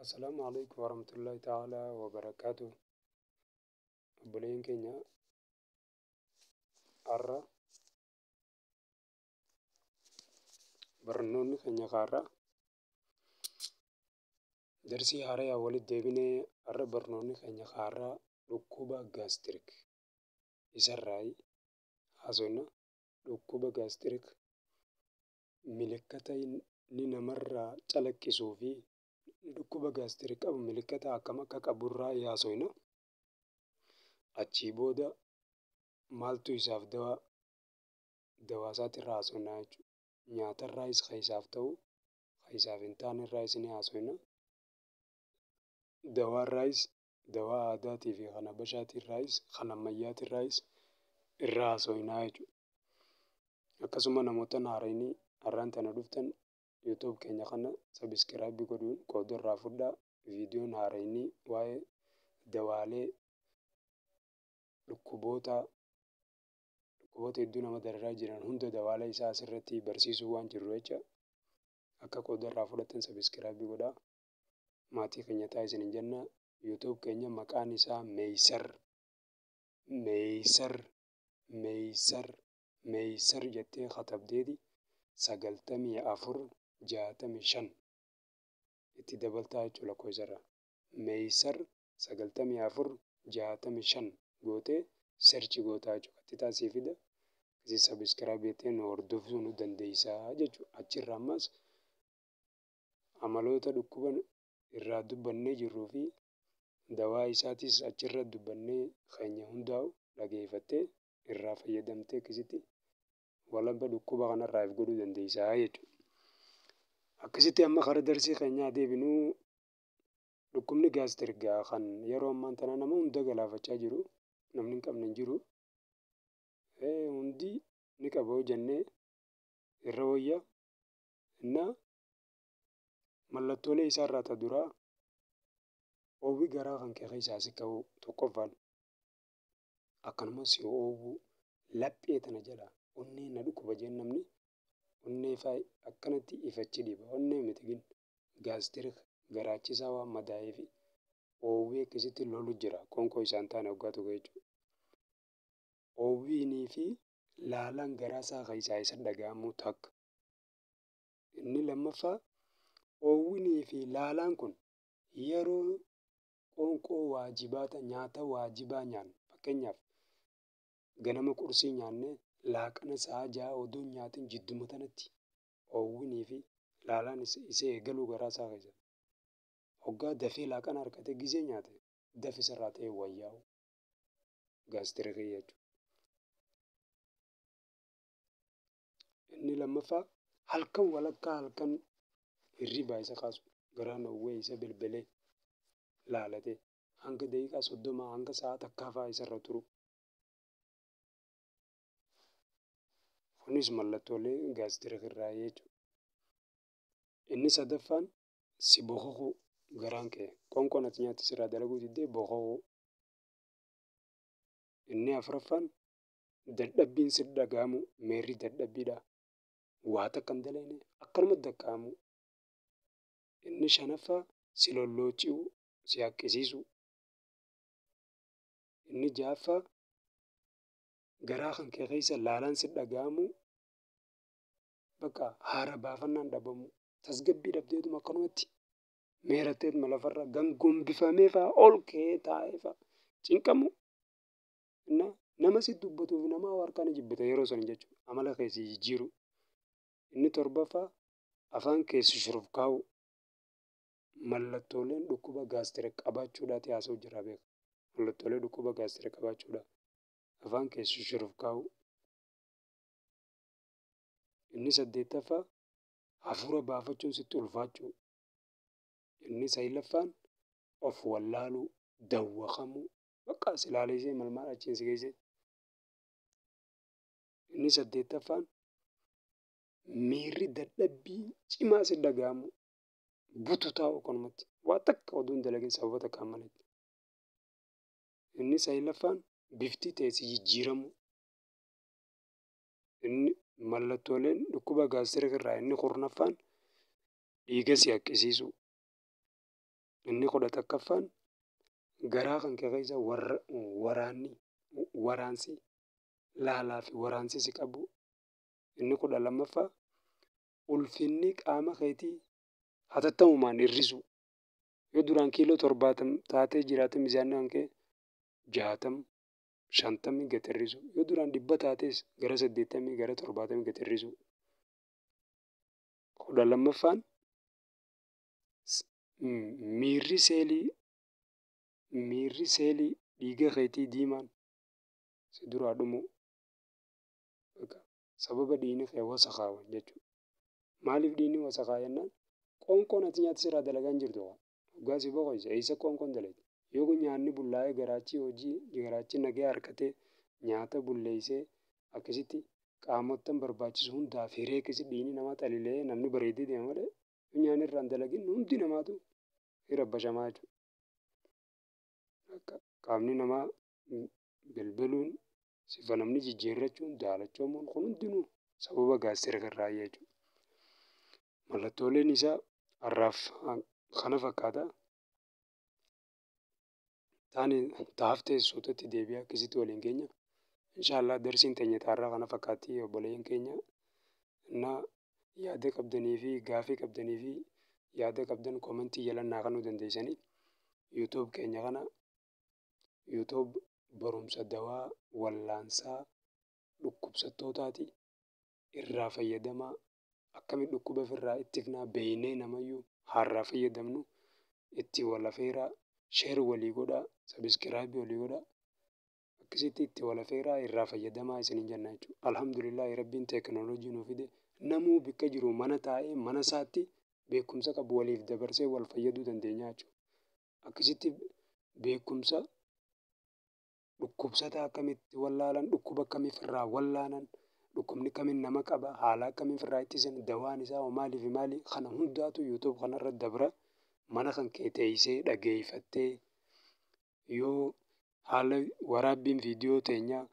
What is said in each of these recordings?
السلام عليكم ورحمة الله تعالى وبركاته. بلين كينيا أرى برنوني كينيا خارة درسي هاري أولي ديبيني أرى برنوني كينيا خارة ركوبة غاستريك إسراي حسونا ركوبة غاستريك ملكتا نينا مرة تلكي سوفي ركوبة غاستريك أو ملكتا أكما كاكابورا ياسونا أتشيبودا مالتو إساف دواسات الراسونا nyaata irraayis keessaaf ta'u keessaaf hin taane irraayis ni haasofna. Dawaa irraayis dawaa aadaatii fi kan habashaatii irraayis kan ammayyaatii irraayis irraa haasofnaa jechuudha. Akkasuma namoota haaranii har'aan tana dhuftan yuutuub keenya kana sabiskiraaybii godhuun qooda irraa fudhaa. Viidiyoon haaranii waa'ee dawaalee dhukkuboota hedduu nama dararaa jiran hunda dawaalee isaa asirratti barsiisuu waan jirru jecha akka qooda irraa fudhatan sabiskiraaybii godhaa. Maatii keenya ta'a isin hin jenna. Yuutuub keenya maqaan isaa meeysar jettee katabdeeti 9465 itti dabaltaa jechuudha lakkoofsarraa. Meeysar 9465 gootee seerchi gootaa jechuudha. Itti taasii fida. Isin sabiskiraaybii jettee nu hordofuu nu dandeessaa jechuudha. Achirraa ammas amaloota dhukkuba irraa dubbannee jirruu fi dawaa isaatis achirra dubbannee keenya hundaa'u dhageeffattee irraa fayyadamtee akkasitti walaba dhukkuba kanarraa of godhuu dandeessaa jechuudha. Akkasitti amma karaa darsii keenyaa deebinuu dhukkubni gaastirikaa kan yeroo ammaa tana nama hunda galaafachaa jiru namni hin qabne hin jiru. Hundi ni qaba jennee irra wayyaa innaa mallattoolee isaarraa ta duraa oowwii garaa kan kee keessaa si ka'u tokkoffaan akkanumas yoo oowwuu laphee tana jala onnee na dhukkuba jeen namni onnee fa'aa akkanatti ifachi dhiba. Onnee miti gin gaastirik garaachisaa waan madaa'ee fi oowwii akkasitti lolu jira qoonqoo isaan taane waggaa tokko jechuudha. Oowwiinii fi laalaan garaasaa keessaa isa dhaga'amu takka. Inni lammaffaa oowwinii fi laalaan kun yeroo qoonqoo waajibaata nyaata waajibaa nyaannu fakkeenyaaf ganama qursii nyaannee laaqana sa'a 6 odoo nyaatiin jidduma tanatti oowwinii fi laalaan isa eegaluu garaasaa keessa. Hoggaa dafee laaqana harkatee gizee nyaate dafi sirraa ta'e wayyaa'u gaastirikii jechuudha. Inni lammaffaa halkan walakkaa halkan hirribaa isa kaasu garaan owwee isa bilbilee laalatee hanga daqiiqaa 30 hanga sa'a takkaa fa'aa isarra turu. Kunis mallattoolee gaastirikirraa jechuudha. Inni sadaffaan si bokoquu garaan kee qoonqoon ati nyaatti sirraa dalaguu diddee bokoquu. Inni afuraffaan dadhabbiin si dhaga'amu miirri dadhabbiidha. Waa takka hin dalagne akkanumatti dakka'amu. Inni shanaffaa si lollooci'uu si haqqisiisu. Inni ja'affaa garaa kan kee keessa laalaan si dhaga'amu bakka haara baafannaan dhabamu tasgabbii dhabdeetuma akkanumatti meeratteetuma lafarra gangombifamee fa'aa ol ka'ee taa'ee fa'aa cinqamu. Nama si dubbatuuf nama harkaan jibbita yeroo sana jechuudha. Amala keessi jijjiiru. Inni torbaffaa afaan keessi shurufkaa'u. Mallattooleen dhukkuba gaastirik qabaachuudhaati haasa'u jira beeku. Mallattoolee dhukkuba gaastirik qabaachuudha. Afaan keessi shurufkaa'u. Inni saddeettaffaa hafuura baafachuun sitti ulfaachuu. Inni saglaffaan of wallaaluu dawwaqamuu bakka si ilaaleesee malmaal achiin si geessee. Inni saddeettaffaan miirri dadhabbii cimaa si dhaga'amu bututaa'u akkanumatti waa takka oduu hin dalagin sababa takkaan malee. Inni saglaffaan bifti ta'e si jijjiiramu. Inni mallattooleen dhukkuba gaastirikirraa inni kurnaffaan dhiiga si haqqisiisu. Inni 11ffaan garaa kan kee keessa waraansi laalaa fi waraansi si qabu. Inni 12ffaa ulfinni qaama keetii hatattamumaan hir'isu. Yoo duraan kiiloo 70 taatee jiraate miizaanni kan kee 60, 50 gad hir'isu. Yoo duraan 100 taates gara 80 gara 70 gad hir'isu. 12ffaan miirri seelii dhiiga keetii diimaan si duraa dhumu. Sababa dhiigni kee wasakhaa'uuf jechuudha. Maaliif dhiigni wasakhaa jennaan? Qoonqoon ati nyaata sirraa dalagaa hin jirtu. Dhugaa si boqochisa. Eessa qoonqoon dalagdi? Yoo nyaanni bullaa'ee garaachi nagee harkatee nyaata bulleessee akkasitti qaamota barbaachisu hundaaf hiree akkasitti dhiigni namaa xaliilee namni bareedee deema malee yoo nyaanni irraan dalagin hundi namaatu rabbashamaa jechuudha. Qaamni namaa bilbiluun sifa namni jijjiirrachuun daalachoomuun kun hundinuu sababa gaastira irraa jechuudha. Mallattooleen isaa har'aaf kana fakkaata. Taa'aaf teessootatti deebi'ee akkasitti waliin keenya. Inshaallah darsiin teenya taarraa kana fakkaatti obboleeyyan keenya. Yaada qabdanii fi gaafii qabdanii fi yaada qabdan koomentii jala naa kennuu dandeessanii. YouTube keenya kana YouTube barumsa dawaa wallaansaa dhukkubsattootaati. Irraa fayyadamaa. Akkamitti dhukkuba ofirraa ittifnaa beeynee namayyuu har'aa fayyadamnu itti wal afeeraa. Sheer walii godhaa. Sabiskiraayibii walii godhaa. Akkasitti itti wal afeeraa irraa fayyadamaa isiniin jenna jechuudha. Alhamdulillah rabbiin teekinooloojii nuu fide namuu bakka jiru mana taa'ee mana isaatti beekumsa qabu waliif dabarsee wal fayyaduu dandeenya jechuudha. Akkasitti beekumsa dhukkubsataa akkamitti wallaalan, dhukkuba akkamiif irraa wallaanan, dhukkubni kamiin nama qaba, haala akkamiin irraa ittisan, dawaan isaa maaliif maali kana hundaatu YouTube kanarra dabra. Mana kan kee teessee dhageeffattee yoo haala waraabbiin viidiyoo teenyaa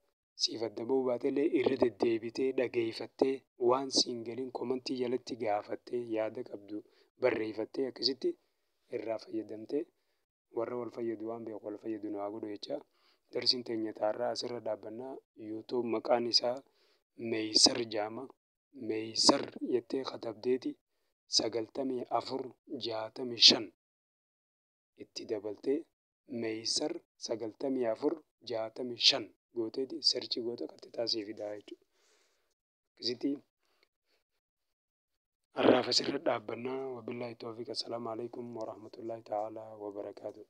siif adda ba'uu baatellee irra deddeebitee dhageeffattee waan siin galiin koomentii jalatti gaafattee yaada qabdu barreeffattee akkasitti irraa fayyadamtee warra wal fayyadu waan beeku wal fayyadu nu haa godhu jecha. Darsiin teenya taarraa asirra dhaabbannaa. YouTube maqaan isaa Meeysar jedhama. Meeysar jettee katabdeeti 9465 itti dabaltee Meeysar 9465 gooteeti sarchii goota qaxxitaa siif fidaa jechuudha. Akkasitti har'aaf asirra dhaabbannaa. Wabillaahi tawfiiq. Assalaamu alaikum warahmatullaahi ta'aalaa wabarakaatuh.